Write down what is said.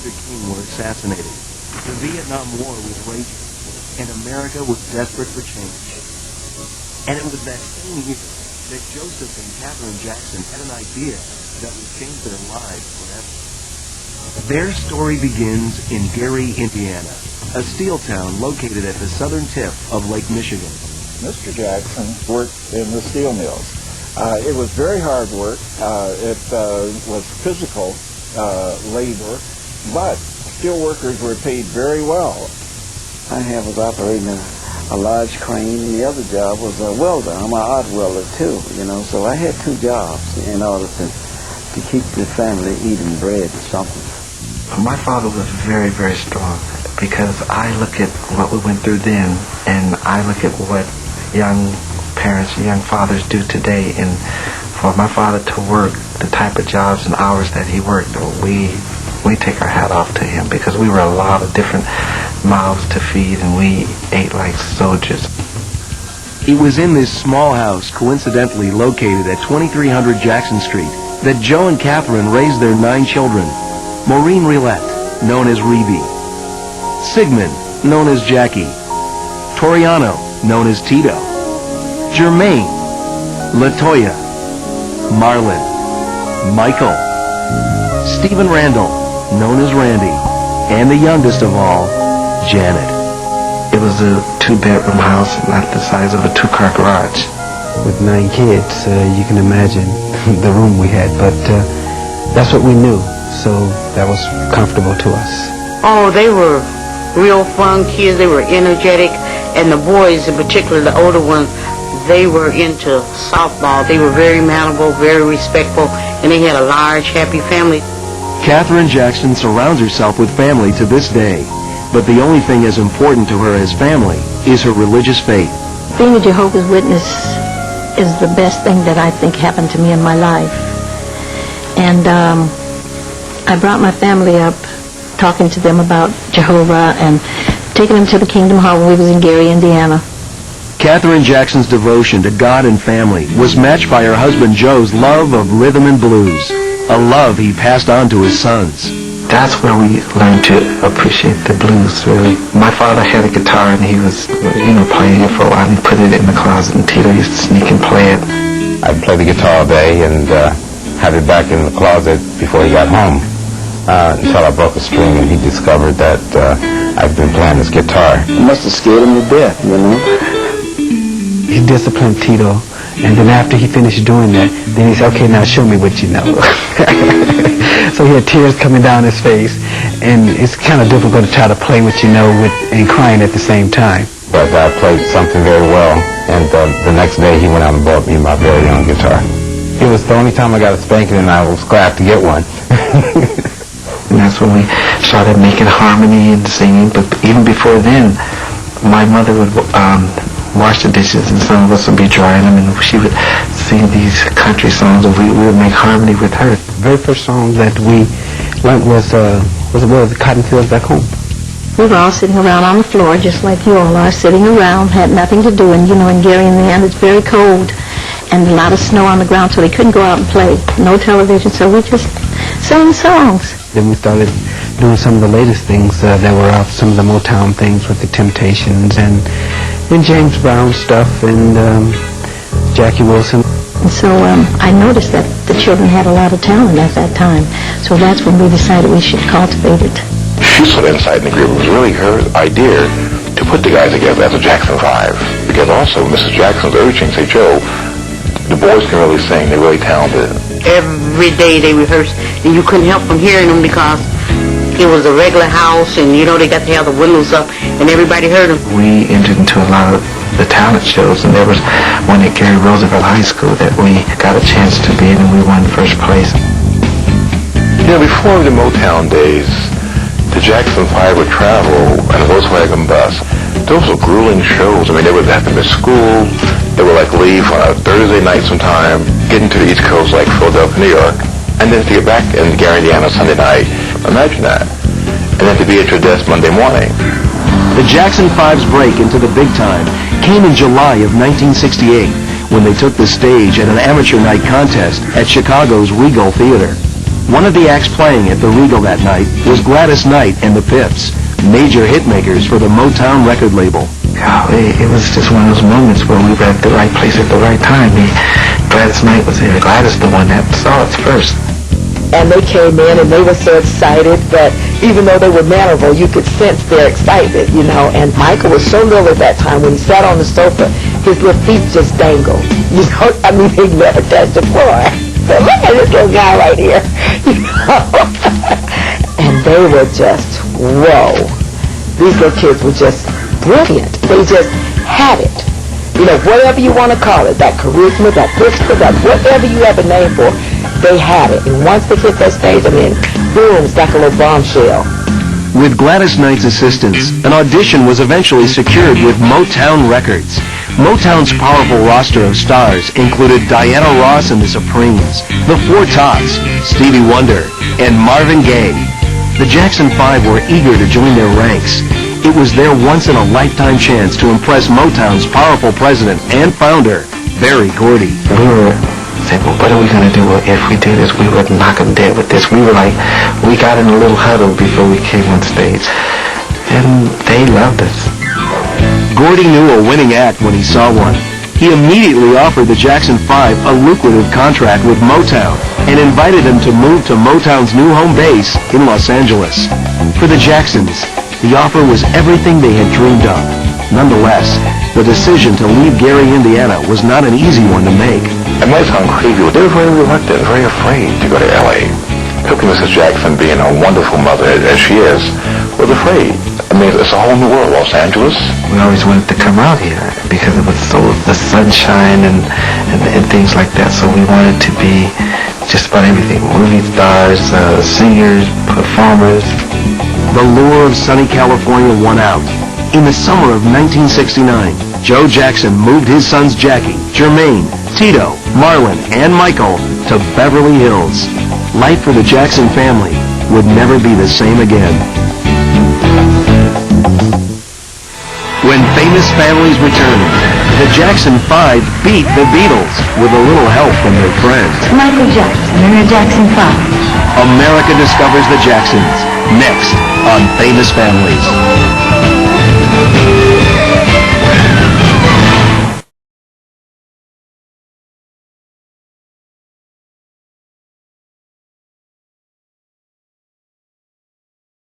Luther King were assassinated. The Vietnam War was raging, and America was desperate for change. And it was that same year that Joseph and Catherine Jackson had an idea that would change their lives forever. Their story begins in Gary, Indiana, a steel town located at the southern tip of Lake Michigan. Mr. Jackson worked in the steel mills. It was very hard work. It was physical labor, but steel workers were paid very well. I was operating a large crane, and the other job was a welder. I'm an odd welder too, so I had two jobs in order to keep the family eating bread or something. My father was very, very strong, because I look at what we went through then, and I look at what young parents, young fathers do today, and for my father to work the type of jobs and hours that he worked, we take our hat off to him, because we were a lot of different mouths to feed, and we ate like soldiers. It was in this small house, coincidentally located at 2300 Jackson Street, that Joe and Catherine raised their 9 children. Maureen Rilette, known as Rebe. Sigmund, known as Jackie. Toriano, known as Tito. Jermaine. Latoya. Marlon. Michael. Stephen Randall, known as Randy. And the youngest of all, Janet. It was a 2-bedroom house, not the size of a 2-car garage. With 9 kids, you can imagine the room we had, but that's what we knew, so that was comfortable to us. Oh, they were real fun kids. They were energetic, and the boys, in particular, the older ones, they were into softball. They were very mannerable, very respectful, and they had a large, happy family. Catherine Jackson surrounds herself with family to this day, but the only thing as important to her as family is her religious faith. Being a Jehovah's Witness is the best thing that I think happened to me in my life. And I brought my family up talking to them about Jehovah and taking them to the Kingdom Hall when we was in Gary, Indiana. Catherine Jackson's devotion to God and family was matched by her husband Joe's love of rhythm and blues, a love he passed on to his sons. That's where we learned to appreciate the blues, really. My father had a guitar, and he was, playing it for a while, and he put it in the closet, and Tito used to sneak and play it. I'd play the guitar all day and have it back in the closet before he got home, until I broke a string, and he discovered that I'd been playing this guitar. It must have scared him to death, He disciplined Tito, and then after he finished doing that, then he said, okay, now show me what you know. So he had tears coming down his face, and it's kind of difficult to try to play what you know and crying at the same time. But I played something very well, and the next day he went out and bought me my very own guitar. It was the only time I got a spanking, and I was glad to get one. And that's when we started making harmony and singing, but even before then, my mother would wash the dishes, and some of us would be drying them, and she would sing these country songs, and we would make harmony with her. The very first song that we learned was the Cotton Fields Back Home. We were all sitting around on the floor, just like you all are, sitting around, had nothing to do, and in Gary, Indiana, it's very cold, and a lot of snow on the ground, so they couldn't go out and play. No television, so we just sang songs. Then we started doing some of the latest things that were off, some of the Motown things with the Temptations, and James Brown stuff, and Jackie Wilson. And so I noticed that the children had a lot of talent at that time, so that's when we decided we should cultivate it. She saw inside in the group. It was really her idea to put the guys together as a Jackson 5, because also Mrs. Jackson's urging, say, Joe, the boys can really sing, they're really talented. Every day they rehearsed, and you couldn't help from hearing them because it was a regular house, and they got to have the windows up, and everybody heard them. We entered into a lot of the talent shows, and there was one at Gary Roosevelt High School that we got a chance to be in, and we won first place. Before the Motown days, the Jackson 5 would travel on a Volkswagen bus. Those were grueling shows. They would have to miss school. They would leave on a Thursday night sometime, get into the East Coast like Philadelphia, New York, and then to get back in Gary, Indiana Sunday night. Imagine that. And then to be at your desk Monday morning. The Jackson 5's break into the big time came in July of 1968 when they took the stage at an amateur night contest at Chicago's Regal Theater. One of the acts playing at the Regal that night was Gladys Knight and the Pips, major hitmakers for the Motown record label. It was just one of those moments where we were at the right place at the right time. Gladys Knight was there. Gladys the one that saw us first. And they came in and they were so excited that even though they were mannerable, you could sense their excitement, you know. And Michael was so little at that time. When he sat on the sofa, his little feet just dangled. You know, I mean, they never touched the floor. So look at this little guy right here, you know. And they were just, whoa. These little kids were just brilliant. They just had it. You know, whatever you want to call it, that charisma, that whisper, that whatever you have a name for, they had it. And once they hit that stage, I mean, boom, it's like a little bombshell. With Gladys Knight's assistance, an audition was eventually secured with Motown Records. Motown's powerful roster of stars included Diana Ross and the Supremes, the Four Tops, Stevie Wonder, and Marvin Gaye. The Jackson 5 were eager to join their ranks. It was their once-in-a-lifetime chance to impress Motown's powerful president and founder, Berry Gordy. We were saying, well, what are we going to do? Well, if we do this, we would knock them dead with this. We were like, we got in a little huddle before we came on stage. And they loved us. Gordy knew a winning act when he saw one. He immediately offered the Jackson 5 a lucrative contract with Motown and invited them to move to Motown's new home base in Los Angeles. For the Jacksons, the offer was everything they had dreamed of. Nonetheless, the decision to leave Gary, Indiana was not an easy one to make. It might sound creepy, but they were very reluctant, very afraid to go to L.A. Cookie Mrs. Jackson, being a wonderful mother, as she is, was afraid. I mean, it's a whole new world, Los Angeles. We always wanted to come out here because it was so the sunshine and things like that. So we wanted to be just about everything. Movie stars, singers, performers. The lure of sunny California won out. In the summer of 1969, Joe Jackson moved his sons Jackie, Jermaine, Tito, Marlon, and Michael to Beverly Hills. Life for the Jackson family would never be the same again. When famous families returned, the Jackson 5 beat the Beatles with a little help from their friends. Michael Jackson and the Jackson 5. America discovers the Jacksons, next on Famous Families.